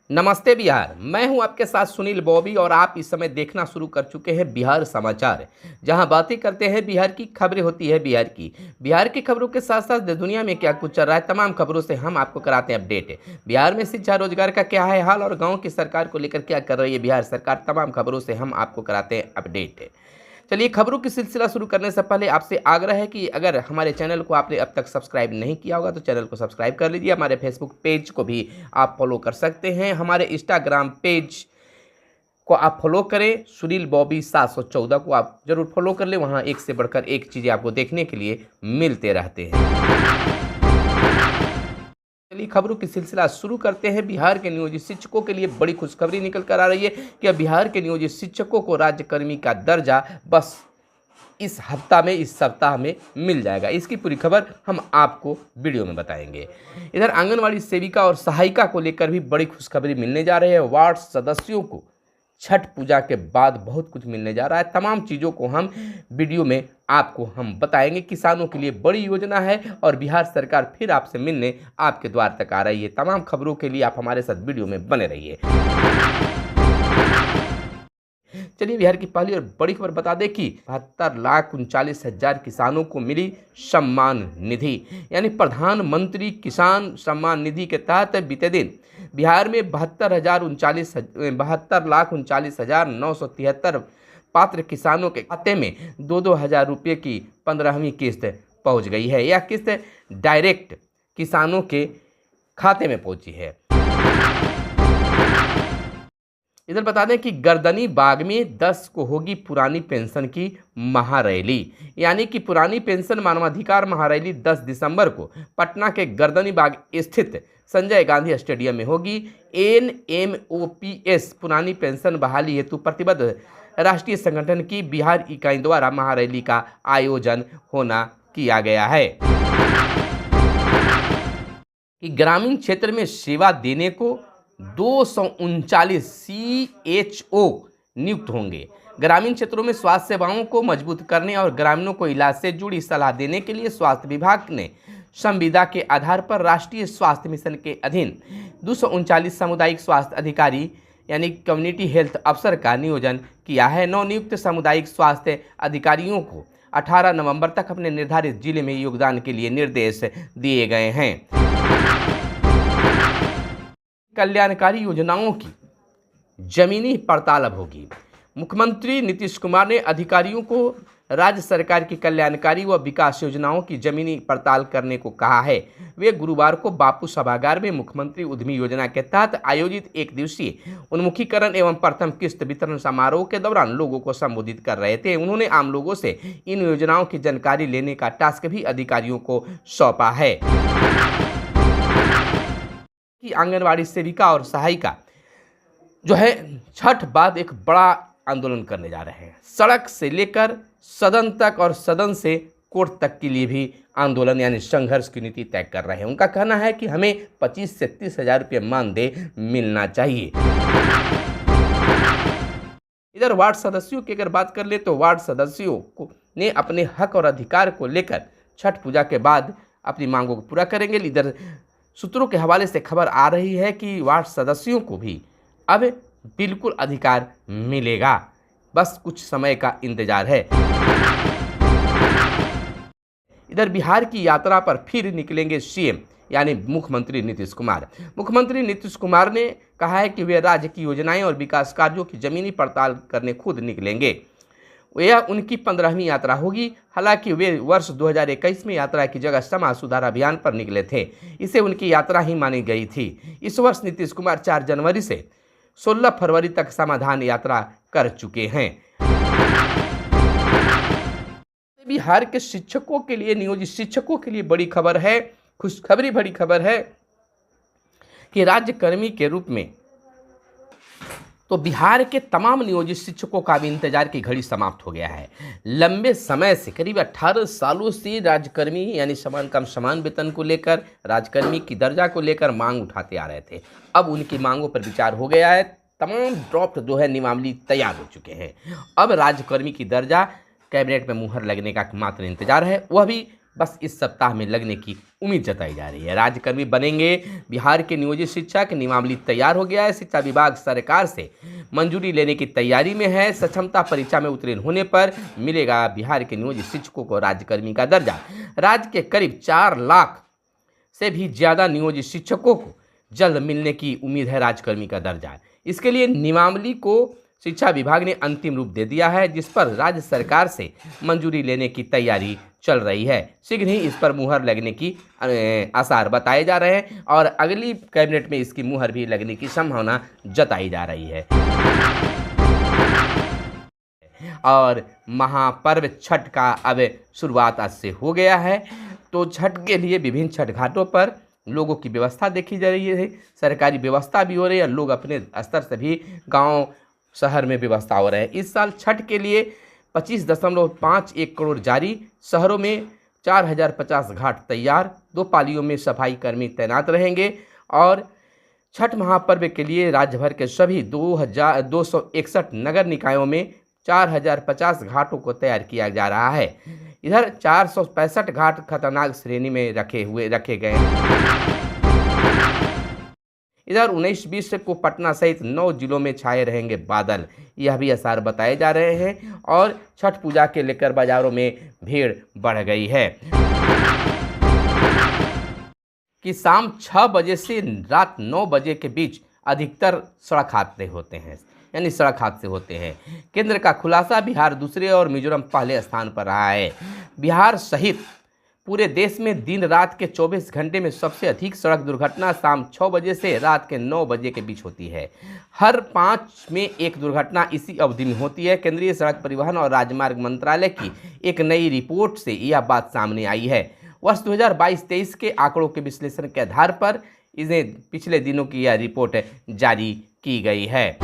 नमस्ते बिहार। मैं हूं आपके साथ सुनील बॉबी और आप इस समय देखना शुरू कर चुके हैं बिहार समाचार, जहां बातें करते हैं बिहार की, खबरें होती है बिहार की खबरों के साथ साथ दुनिया में क्या कुछ चल रहा है तमाम खबरों से हम आपको कराते हैं अपडेट। बिहार में शिक्षा रोजगार का क्या है हाल और गाँव की सरकार को लेकर क्या कर रही है बिहार सरकार, तमाम खबरों से हम आपको कराते हैं अपडेट। चलिए, खबरों की सिलसिला शुरू करने से पहले आपसे आग्रह है कि अगर हमारे चैनल को आपने अब तक सब्सक्राइब नहीं किया होगा तो चैनल को सब्सक्राइब कर लीजिए। हमारे फेसबुक पेज को भी आप फॉलो कर सकते हैं। हमारे इंस्टाग्राम पेज को आप फॉलो करें, सुनील बॉबी 714 को आप जरूर फॉलो कर लें। वहाँ एक से बढ़कर एक चीज़ें आपको देखने के लिए मिलते रहते हैं। चलिए, खबरों की सिलसिला शुरू करते हैं। बिहार के नियोजित शिक्षकों के लिए बड़ी खुशखबरी निकल कर आ रही है कि अब बिहार के नियोजित शिक्षकों को राज्यकर्मी का दर्जा बस इस सप्ताह में मिल जाएगा। इसकी पूरी खबर हम आपको वीडियो में बताएंगे। इधर आंगनवाड़ी सेविका और सहायिका को लेकर भी बड़ी खुशखबरी मिलने जा रही है। वार्ड सदस्यों को छठ पूजा के बाद बहुत कुछ मिलने जा रहा है। तमाम चीज़ों को हम वीडियो में आपको हम बताएंगे। किसानों के लिए बड़ी योजना है और बिहार सरकार फिर आपसे मिलने आपके द्वार तक आ रही है। तमाम खबरों के लिए आप हमारे साथ वीडियो में बने रहिए। चलिए, बिहार की पहली और बड़ी खबर बता दें कि 72,39,000 किसानों को मिली सम्मान निधि, यानी प्रधानमंत्री किसान सम्मान निधि के तहत बीते दिन बिहार में 72,39,973 पात्र किसानों के खाते में 2-2 हज़ार रुपये की 15वीं किस्त पहुंच गई है। यह किस्त डायरेक्ट किसानों के खाते में पहुंची है। इधर बता दें कि गर्दनी बाग में 10 को होगी पुरानी पेंशन की महारैली, यानी कि पुरानी पेंशन मानवाधिकार महारैली 10 दिसंबर को पटना के गर्दनी बाग स्थित संजय गांधी स्टेडियम में होगी। NMOPS पुरानी पेंशन बहाली हेतु प्रतिबद्ध राष्ट्रीय संगठन की बिहार इकाई द्वारा महारैली का आयोजन किया गया है कि ग्रामीण क्षेत्र में सेवा देने को 239 CHO नियुक्त होंगे। ग्रामीण क्षेत्रों में स्वास्थ्य सेवाओं को मजबूत करने और ग्रामीणों को इलाज से जुड़ी सलाह देने के लिए स्वास्थ्य विभाग ने संविदा के आधार पर राष्ट्रीय स्वास्थ्य मिशन के अधीन 239 सामुदायिक स्वास्थ्य अधिकारी यानी कम्युनिटी हेल्थ अफसर का नियोजन किया है। नवनियुक्त सामुदायिक स्वास्थ्य अधिकारियों को 18 नवंबर तक अपने निर्धारित जिले में योगदान के लिए निर्देश दिए गए हैं। कल्याणकारी योजनाओं की जमीनी पड़ताल अब होगी। मुख्यमंत्री नीतीश कुमार ने अधिकारियों को राज्य सरकार की कल्याणकारी व विकास योजनाओं की जमीनी पड़ताल करने को कहा है। वे गुरुवार को बापू सभागार में मुख्यमंत्री उद्यमी योजना के तहत आयोजित एक दिवसीय उन्मुखीकरण एवं प्रथम किस्त वितरण समारोह के दौरान लोगों को संबोधित कर रहे थे। उन्होंने आम लोगों से इन योजनाओं की जानकारी लेने का टास्क भी अधिकारियों को सौंपा है कि आंगनवाड़ी सेविका और सहायिका जो है छठ बाद एक बड़ा आंदोलन करने जा रहे हैं। सड़क से लेकर सदन तक और सदन से कोर्ट तक के लिए भी आंदोलन यानी संघर्ष की नीति तय कर रहे हैं। उनका कहना है कि हमें 25 से 30 हज़ार रुपये मानदेय मिलना चाहिए। इधर वार्ड सदस्यों की अगर बात कर ले तो वार्ड सदस्यों को ने अपने हक और अधिकार को लेकर छठ पूजा के बाद अपनी मांगों को पूरा करेंगे। इधर सूत्रों के हवाले से खबर आ रही है कि वार्ड सदस्यों को भी अब बिल्कुल अधिकार मिलेगा, बस कुछ समय का इंतजार है। इधर बिहार की यात्रा पर फिर निकलेंगे सीएम यानी मुख्यमंत्री नीतीश कुमार। मुख्यमंत्री नीतीश कुमार ने कहा है कि वे राज्य की योजनाएं और विकास कार्यों की जमीनी पड़ताल करने खुद निकलेंगे। यह उनकी 15वीं यात्रा होगी। हालांकि वे वर्ष 2021 में यात्रा की जगह समाज सुधार अभियान पर निकले थे। इसे उनकी यात्रा ही मानी गई थी। इस वर्ष नीतीश कुमार 4 जनवरी से 16 फरवरी तक समाधान यात्रा कर चुके हैं। बिहार के शिक्षकों के लिए, नियोजित शिक्षकों के लिए बड़ी खबर है, खुशखबरी बड़ी खबर है कि राज्यकर्मी के रूप में तो बिहार के तमाम नियोजित शिक्षकों का भी इंतजार की घड़ी समाप्त हो गया है। लंबे समय से करीब 18 सालों से राज्यकर्मी यानी समान वेतन को लेकर, राज्यकर्मी की दर्जा को लेकर मांग उठाते आ रहे थे। अब उनकी मांगों पर विचार हो गया है। तमाम ड्राफ्ट जो है नियमावली तैयार हो चुके हैं। अब राज्यकर्मी की दर्जा कैबिनेट में मुहर लगने का मात्र इंतजार है, वह भी बस इस सप्ताह में लगने की उम्मीद जताई जा रही है। राज्यकर्मी बनेंगे बिहार के नियोजित शिक्षक, नियमावली तैयार हो गया है। शिक्षा विभाग सरकार से मंजूरी लेने की तैयारी में है। सक्षमता परीक्षा में उत्तीर्ण होने पर मिलेगा बिहार के नियोजित शिक्षकों को राज्यकर्मी का दर्जा। राज्य के करीब 4 लाख से भी ज़्यादा नियोजित शिक्षकों को जल्द मिलने की उम्मीद है राज्यकर्मी का दर्जा। इसके लिए नियमावली को शिक्षा विभाग ने अंतिम रूप दे दिया है, जिस पर राज्य सरकार से मंजूरी लेने की तैयारी चल रही है। शीघ्र ही इस पर मुहर लगने की आसार बताए जा रहे हैं और अगली कैबिनेट में इसकी मुहर भी लगने की संभावना जताई जा रही है। और महापर्व छठ का अब शुरुआत आज से हो गया है, तो छठ के लिए विभिन्न छठ घाटों पर लोगों की व्यवस्था देखी जा रही है। सरकारी व्यवस्था भी हो रही है, लोग अपने स्तर से भी गांव शहर में व्यवस्था हो रहे हैं। इस साल छठ के लिए 25.51 करोड़ जारी, शहरों में 4050 घाट तैयार, 2 पालियों में सफाई कर्मी तैनात रहेंगे। और छठ महापर्व के लिए राज्य भर के सभी 261 नगर निकायों में 4050 घाटों को तैयार किया जा रहा है। इधर 465 घाट खतरनाक श्रेणी में रखे गए हैं। इधर 19-20 को पटना सहित 9 जिलों में छाए रहेंगे बादल, यह भी आसार बताए जा रहे हैं। और छठ पूजा के लेकर बाजारों में भीड़ बढ़ गई है कि शाम 6 बजे से रात 9 बजे के बीच अधिकतर सड़क हादसे होते हैं, यानी सड़क हादसे होते हैं। केंद्र का खुलासा, बिहार दूसरे और मिजोरम पहले स्थान पर रहा है। बिहार सहित पूरे देश में दिन रात के 24 घंटे में सबसे अधिक सड़क दुर्घटना शाम 6 बजे से रात के 9 बजे के बीच होती है। हर 5 में एक दुर्घटना इसी अवधि में होती है। केंद्रीय सड़क परिवहन और राजमार्ग मंत्रालय की एक नई रिपोर्ट से यह बात सामने आई है। वर्ष 2022-23 के आंकड़ों के विश्लेषण के आधार पर इन्हें पिछले दिनों की यह रिपोर्ट जारी की गई है।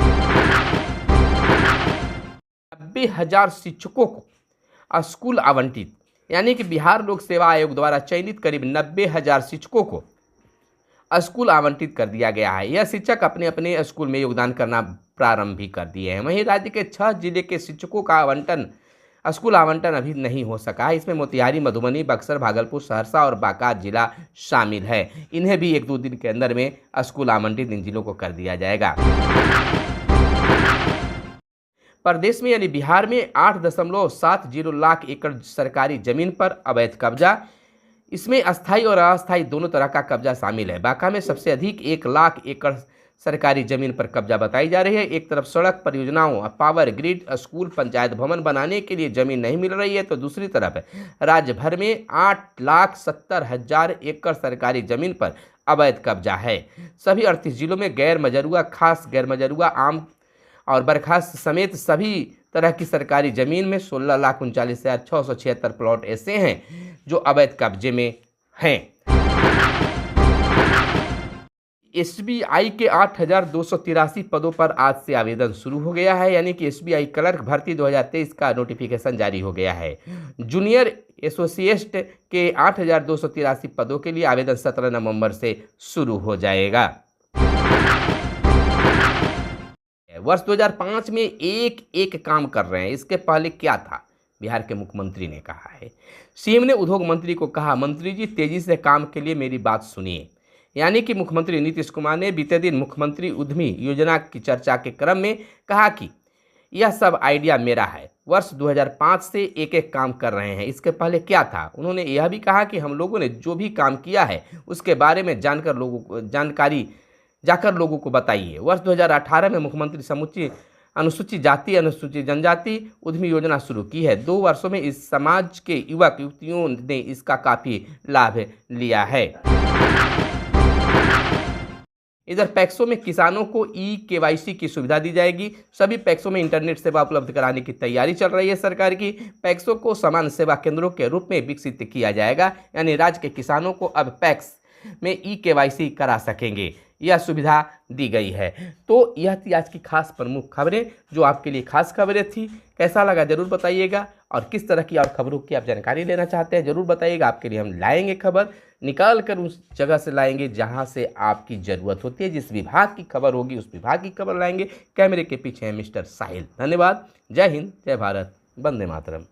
90,000 शिक्षकों को स्कूल आवंटित, यानी कि बिहार लोक सेवा आयोग द्वारा चयनित करीब 90,000 शिक्षकों को स्कूल आवंटित कर दिया गया है। यह शिक्षक अपने अपने स्कूल में योगदान करना प्रारंभ भी कर दिए हैं। वहीं राज्य के 6 जिले के शिक्षकों का स्कूल आवंटन अभी नहीं हो सका है। इसमें मोतिहारी, मधुबनी, बक्सर, भागलपुर, सहरसा और बांका जिला शामिल है। इन्हें भी 1-2 दिन के अंदर में स्कूल आवंटित इन जिलों को कर दिया जाएगा। प्रदेश में यानी बिहार में 8.70 लाख एकड़ सरकारी जमीन पर अवैध कब्जा, इसमें अस्थायी और अस्थायी दोनों तरह का कब्जा शामिल है। बांका में सबसे अधिक 1 लाख एकड़ सरकारी जमीन पर कब्जा बताई जा रही है। एक तरफ सड़क परियोजनाओं, पावर ग्रिड, स्कूल, पंचायत भवन बनाने के लिए जमीन नहीं मिल रही है, तो दूसरी तरफ राज्य भर में 8,70,000 एकड़ सरकारी जमीन पर अवैध कब्जा है। सभी 38 जिलों में गैर मजरूआ, खास गैर मजरूआ, आम और बर्खास्त समेत सभी तरह की सरकारी जमीन में 16,39,676 प्लॉट ऐसे हैं जो अवैध कब्जे में हैं। एसबीआई के 8,283 पदों पर आज से आवेदन शुरू हो गया है, यानी कि एसबीआई क्लर्क भर्ती 2023 का नोटिफिकेशन जारी हो गया है। जूनियर एसोसिएट के 8,283 पदों के लिए आवेदन 17 नवंबर से शुरू हो जाएगा। वर्ष 2005 में एक काम कर रहे हैं, इसके पहले क्या था? बिहार के मुख्यमंत्री ने कहा है। सीएम ने उद्योग मंत्री को कहा, मंत्री जी तेजी से काम के लिए मेरी बात सुनिए। यानी कि मुख्यमंत्री नीतीश कुमार ने बीते दिन मुख्यमंत्री उद्यमी योजना की चर्चा के क्रम में कहा कि यह सब आइडिया मेरा है। वर्ष 2005 से एक काम कर रहे हैं, इसके पहले क्या था? उन्होंने यह भी कहा कि हम लोगों ने जो भी काम किया है उसके बारे में जानकारी जाकर लोगों को बताइए। वर्ष 2018 में मुख्यमंत्री समुची अनुसूचित जाति, अनुसूचित जनजाति उद्यमी योजना शुरू की है। 2 वर्षों में इस समाज के युवक युवतियों ने इसका काफ़ी लाभ लिया है। इधर पैक्सों में किसानों को ई-केवाईसी की सुविधा दी जाएगी। सभी पैक्सों में इंटरनेट सेवा उपलब्ध कराने की तैयारी चल रही है सरकार की। पैक्सों को सामान्य सेवा केंद्रों के रूप में विकसित किया जाएगा, यानी राज्य के किसानों को अब पैक्स में ई-केवाईसी करा सकेंगे, यह सुविधा दी गई है। तो यह थी आज की खास प्रमुख खबरें, जो आपके लिए खास खबरें थी। कैसा लगा जरूर बताइएगा, और किस तरह की और खबरों की आप जानकारी लेना चाहते हैं जरूर बताइएगा। आपके लिए हम लाएंगे खबर, निकाल कर उस जगह से लाएंगे जहां से आपकी ज़रूरत होती है। जिस विभाग की खबर होगी उस विभाग की खबर लाएंगे। कैमरे के पीछे है मिस्टर साहिल। धन्यवाद। जय हिंद, जय भारत, वंदे मातरम।